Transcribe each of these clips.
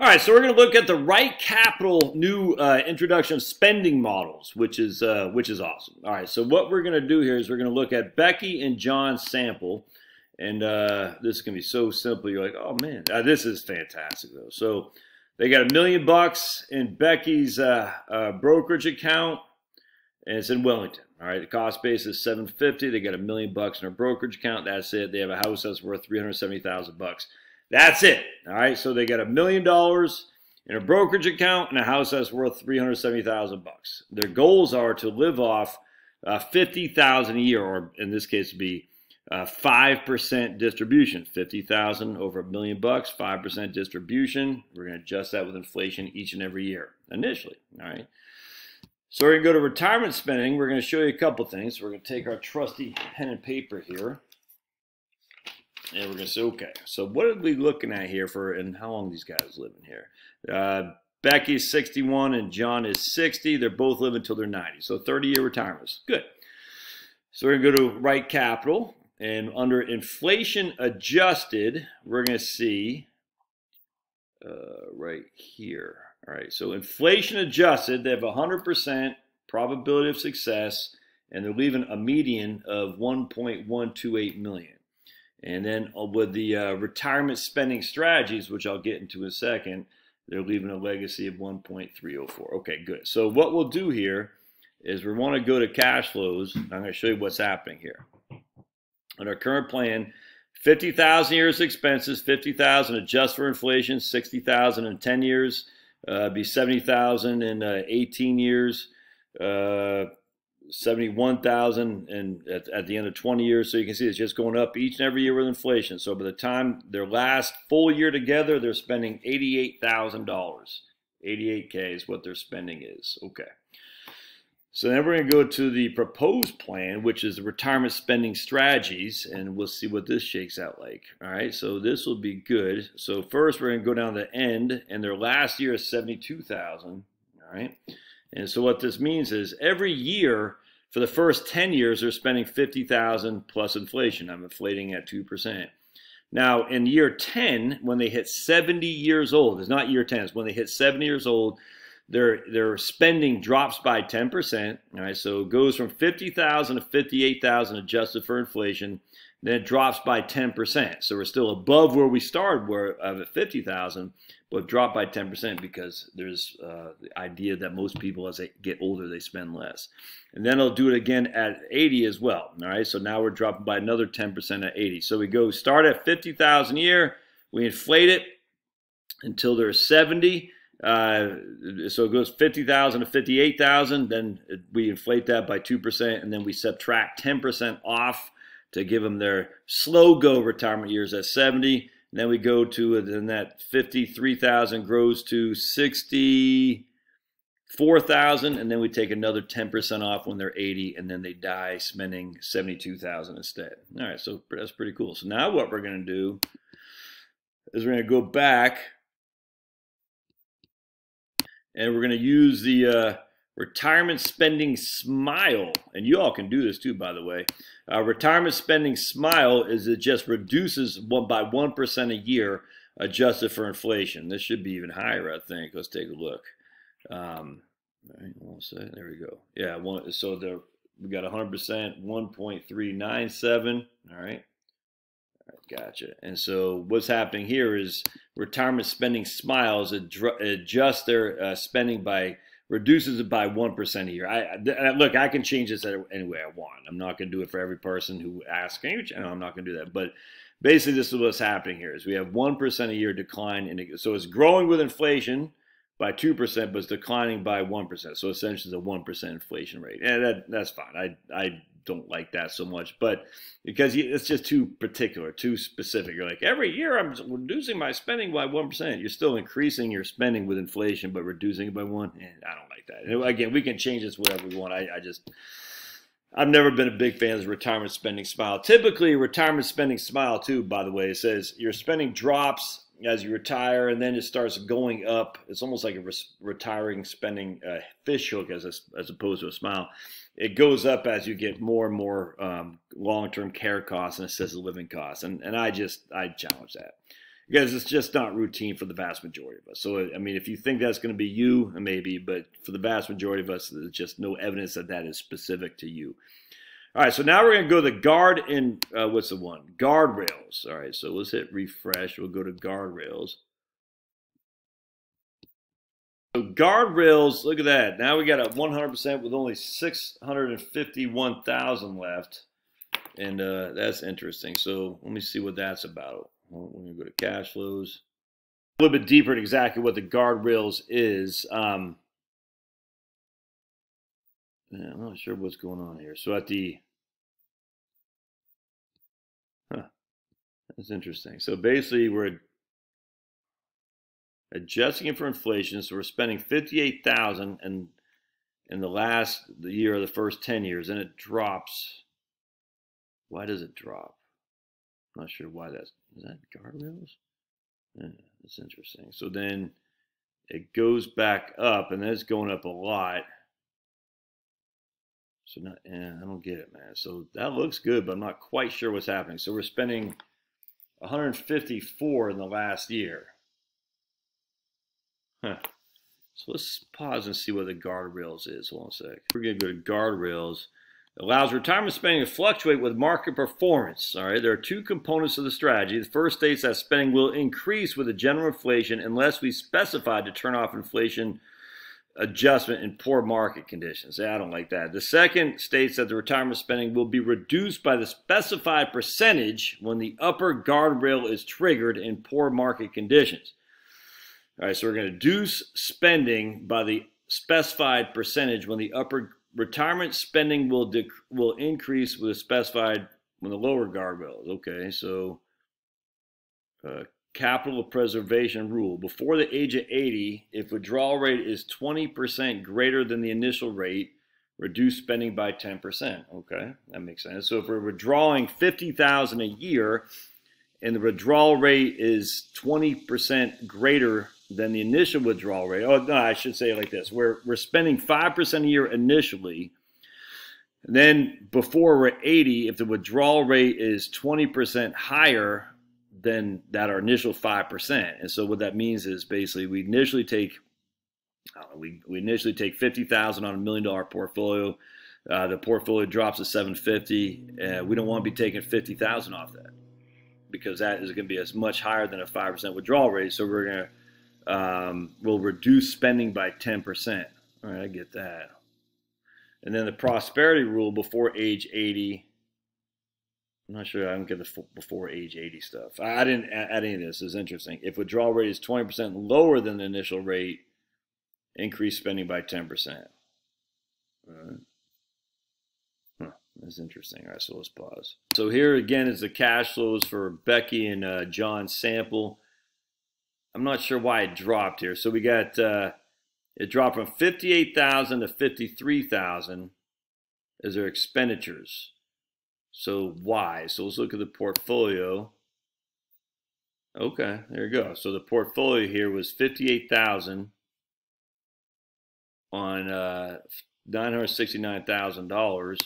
All right, so we're going to look at the Right Capital new introduction of spending models, which is awesome. All right, so what we're going to do here is we're going to look at Becky and John's sample, and this is going to be so simple. You're like, oh man, this is fantastic though. So they got $1 million in Becky's brokerage account, and it's in Wellington. All right, the cost base is $750. They got $1 million in their brokerage account. That's it. They have a house that's worth $370,000. That's it. All right, so they got $1 million in a brokerage account and a house that's worth $370,000. Their goals are to live off $50,000 a year, or in this case, it'd be 5% distribution. $50,000 over $1 million, 5% distribution. We're going to adjust that with inflation each and every year initially. All right. So we're going to go to retirement spending. We're going to show you a couple things. We're going to take our trusty pen and paper here. And we're going to say, okay, so what are we looking at here for, and how long these guys living here? Becky's 61 and John is 60. They're both living until they're 90. So 30-year retirements. Good. So we're going to go to Right Capital. And under inflation adjusted, we're going to see right here. All right, so inflation adjusted, they have 100% probability of success, and they're leaving a median of 1.128 million. And then with the retirement spending strategies, which I'll get into in a second, they're leaving a legacy of 1.304. Okay, good. So what we'll do here is we want to go to cash flows. I'm going to show you what's happening here. On our current plan, 50,000 years expenses, 50,000 adjust for inflation, 60,000 in 10 years, be 70,000 in 18 years, 71,000 and at the end of 20 years. So you can see it's just going up each and every year with inflation. So by the time their last full year together, they're spending $88,000. 88K is what their spending is. Okay. So then we're going to go to the proposed plan, which is the retirement spending strategies, and we'll see what this shakes out like. All right, so this will be good. So first we're going to go down to the end, and their last year is 72,000. All right. And so what this means is every year for the first 10 years, they're spending 50,000 plus inflation. I'm inflating at 2%. Now, in year 10, when they hit 70 years old, it's not year 10, it's when they hit 70 years old, their spending drops by 10%. All right, so it goes from 50,000 to 58,000 adjusted for inflation. Then it drops by 10%. So we're still above where we started, where at 50,000, but dropped by 10% because there's the idea that most people, as they get older, they spend less. And then it'll do it again at 80 as well. All right, so now we're dropping by another 10% at 80. So we go start at 50,000 a year, we inflate it until they're 70. So it goes 50,000 to 58,000. Then we inflate that by 2%, and then we subtract 10% off to give them their slow go retirement years at 70. And then we go to, then that 53,000 grows to 64,000, and then we take another 10% off when they're 80, and then they die spending 72,000 instead. All right, so that's pretty cool. So now what we're going to do is we're going to go back, and we're going to use the retirement spending smile. And you all can do this too, by the way. Retirement spending smile is it just reduces by 1% a year adjusted for inflation. This should be even higher, I think. Let's take a look. All right, one second. There we go. Yeah, so we got 100%, 1.397. All right. Gotcha. And so what's happening here is retirement spending smiles adjusts their spending by, reduces it by 1% a year. Look, I can change this any way I want. I'm not going to do it for every person who asks. No, I'm not going to do that. But basically, this is what's happening here: is we have 1% a year decline, so it's growing with inflation by 2%, but it's declining by 1%. So essentially, it's a 1% inflation rate, and that's fine. I don't like that so much, but because it's just too particular, too specific. You're like, every year I'm reducing my spending by 1%. You're still increasing your spending with inflation, but reducing it by 1%. I don't like that. And again, we can change this whatever we want. I've never been a big fan of retirement spending smile. Typically, retirement spending smile too, by the way, it says your spending drops as you retire, and then it starts going up. It's almost like a retiring spending fish hook as opposed to a smile. It goes up as you get more and more long-term care costs and assisted living costs, and I challenge that. because it's just not routine for the vast majority of us. So, I mean, if you think that's going to be you, maybe, but for the vast majority of us, there's just no evidence that that is specific to you. All right, so now we're going to go to the guard and what's the one? Guardrails. All right, so let's hit refresh. We'll go to guardrails. So guardrails, look at that. Now we got a 100% with only 651,000 left. And that's interesting. So let me see what that's about. We're going to go to cash flows. A little bit deeper at exactly what the guardrails is. I'm not sure what's going on here. So at the, that's interesting. So basically we're adjusting it for inflation. So we're spending 58,000 in the year of the first 10 years, and it drops. Why does it drop? I'm not sure why is that guardrails? Yeah, that's interesting. So then it goes back up, and then it's going up a lot. So I don't get it, man. So that looks good, but I'm not quite sure what's happening. So we're spending 154 in the last year. Huh. So let's pause and see what the guardrails is. Hold on a sec. We're going to go to guardrails. It allows retirement spending to fluctuate with market performance. All right, there are two components of the strategy. The first states that spending will increase with the general inflation unless we specify to turn off inflation adjustment in poor market conditions. I don't like that. The second states that the retirement spending will be reduced by the specified percentage when the upper guardrail is triggered in poor market conditions. All right, so we're going to reduce spending by the specified percentage when the upper retirement spending will increase with a specified when the lower guardrail. Okay, so capital preservation rule. Before the age of 80, if withdrawal rate is 20% greater than the initial rate, reduce spending by 10%. Okay, that makes sense. So if we're withdrawing $50,000 a year and the withdrawal rate is 20% greater than the initial withdrawal rate. Oh, no, I should say it like this. We're spending 5% a year initially. And then before we're 80, if the withdrawal rate is 20% higher than that our initial 5%. And so what that means is basically we initially take $50,000 on $1 million portfolio. The portfolio drops to $750. We don't want to be taking $50,000 off that because that is going to be as much higher than a 5% withdrawal rate. So we're going to will reduce spending by 10%. All right, I get that. And then the prosperity rule before age 80. I'm not sure I don't get the before age 80 stuff. I didn't add any of this. This is interesting. If withdrawal rate is 20% lower than the initial rate, increase spending by 10%. All right. That's interesting. All right, so let's pause. So here again is the cash flows for Becky and John Sample. I'm not sure why it dropped here. So we got it dropped from 58,000 to 53,000 as their expenditures. So why? So let's look at the portfolio. Okay, there you go. So the portfolio here was 58,000 on $969,000.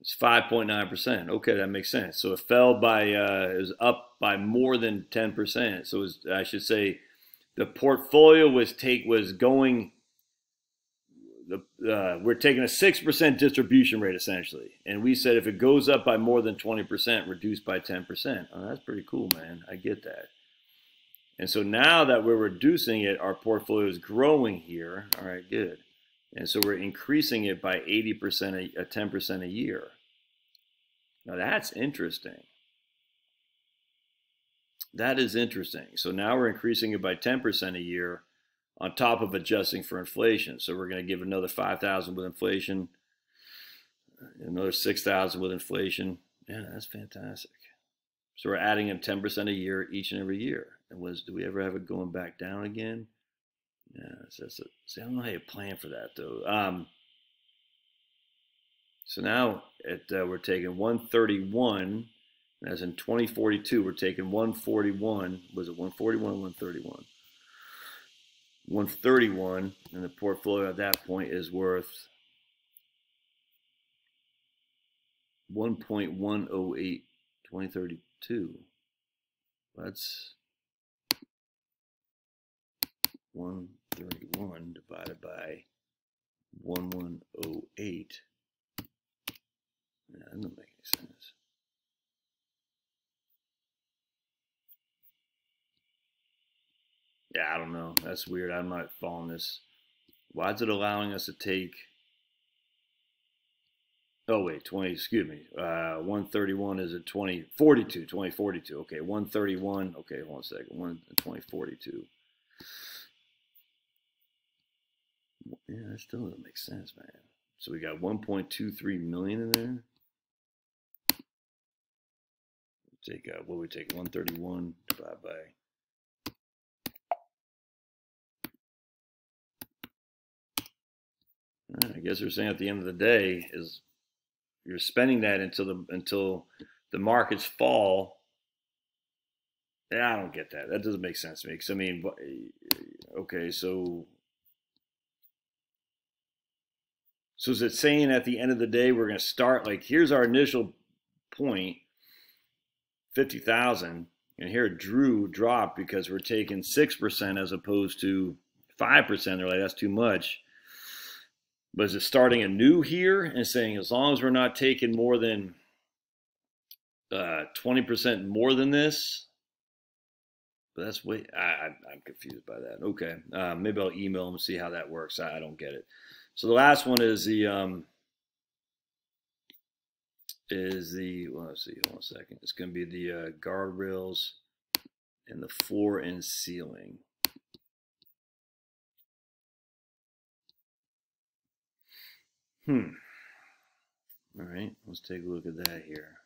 It's 5.9%. Okay, that makes sense. So it fell by, it was up by more than 10%. So it was, I should say, the portfolio we're taking a 6% distribution rate essentially, and we said if it goes up by more than 20%, reduce by 10%. Oh, that's pretty cool, man. I get that. And so now that we're reducing it, our portfolio is growing here. All right, good. And so we're increasing it by 80%, 10% a year. Now that's interesting. That is interesting. So now we're increasing it by 10% a year on top of adjusting for inflation. So we're going to give another 5,000 with inflation, another 6,000 with inflation. Yeah, that's fantastic. So we're adding in 10% a year each and every year. And do we ever have it going back down again? Yeah, see, I don't know how you plan for that though. So now we're taking 131, as in 2042, we're taking 141. Was it 141 or 131? 131, and the portfolio at that point is worth 1.108 2032. That's 131 divided by 1108. Yeah, that doesn't make any sense. Yeah, I don't know. That's weird. I'm not following this. Why is it allowing us to take... Oh, wait, 20, excuse me. 131 is a 2042, 2042. Okay, 131. Okay, hold on a second. 2042. Yeah, that still doesn't make sense, man. So we got 1.23 million in there. Take what we take 131 divided by... I guess they're saying at the end of the day is you're spending that until the markets fall. Yeah, I don't get that. That doesn't make sense to me. Because I mean, okay, so is it saying at the end of the day we're going to start like here's our initial point, 50,000, and here Drew dropped because we're taking 6% as opposed to 5%. They're like that's too much. But is it starting anew here and saying as long as we're not taking more than 20% more than this? But that's way I'm confused by that. Okay, maybe I'll email them and see how that works. I don't get it. So the last one is the well, let's see, hold on a second. It's going to be the guardrails and the floor and ceiling. All right, let's take a look at that here.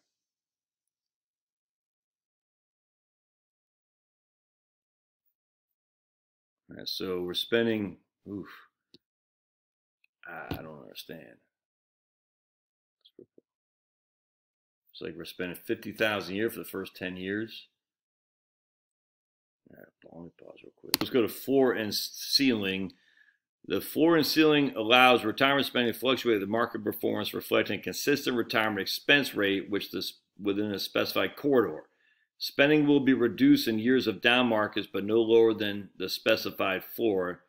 All right, so we're spending, I don't understand. It's like we're spending 50,000 a year for the first 10 years. All right, let me pause real quick. Let's go to floor and ceiling. The floor and ceiling allows retirement spending to fluctuate with the market performance, reflecting a consistent retirement expense rate, which is within a specified corridor. Spending will be reduced in years of down markets, but no lower than the specified floor.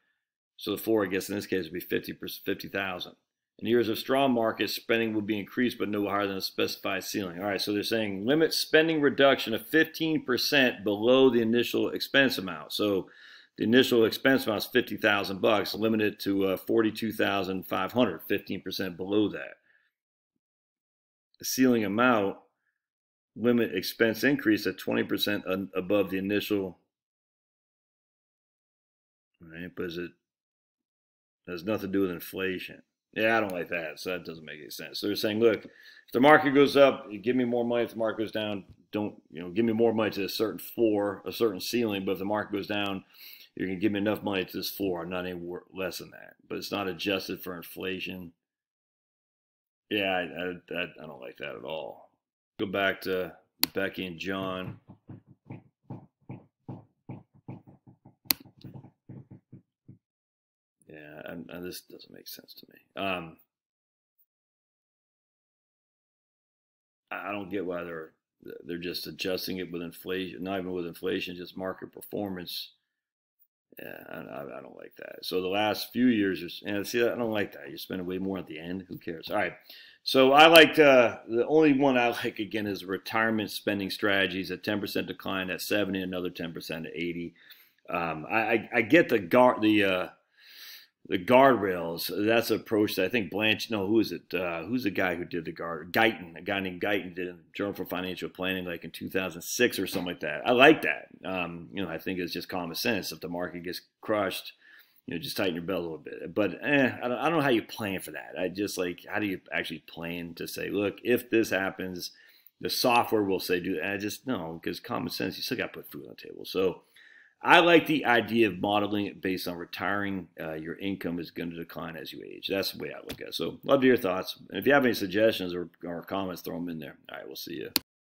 So the floor, I guess in this case, would be 50,000. In years of strong markets, spending will be increased, but no higher than a specified ceiling. All right, so they're saying limit spending reduction of 15% below the initial expense amount. So the initial expense amount is 50,000 bucks, limited to 42,500, 15% below that. The ceiling amount, limit expense increase at 20% above the initial. All right, but it has nothing to do with inflation. Yeah, I don't like that, so that doesn't make any sense. So they're saying, look, if the market goes up, you give me more money. If the market goes down, don't give me more money to a certain floor, a certain ceiling. But if the market goes down, you're going to give me enough money to this floor, not any less than that. But it's not adjusted for inflation. Yeah, I don't like that at all. Go back to Becky and John. Yeah, and this doesn't make sense to me. I don't get why they're just adjusting it with inflation, not even with inflation, just market performance. Yeah, I don't like that. So the last few years, and see, I don't like that. You're spending way more at the end. Who cares? All right. So I liked the only one I like again is retirement spending strategies at 10% decline at 70, another 10% at 80. I get the guardrails. That's an approach that I think Blanche. No, who is it? Who's the guy who did the guard? Guyton. A guy named Guyton did in the Journal for Financial Planning like in 2006 or something like that. I like that. I think it's just common sense. If the market gets crushed, just tighten your belt a little bit. But I don't know how you plan for that. I just like, how do you actually plan to say, look, if this happens, the software will say do that. And I just no, because common sense, you still got to put food on the table. So I like the idea of modeling it based on retiring. Your income is going to decline as you age. That's the way I look at it. So love to hear your thoughts. And if you have any suggestions or comments, throw them in there. All right, we'll see you.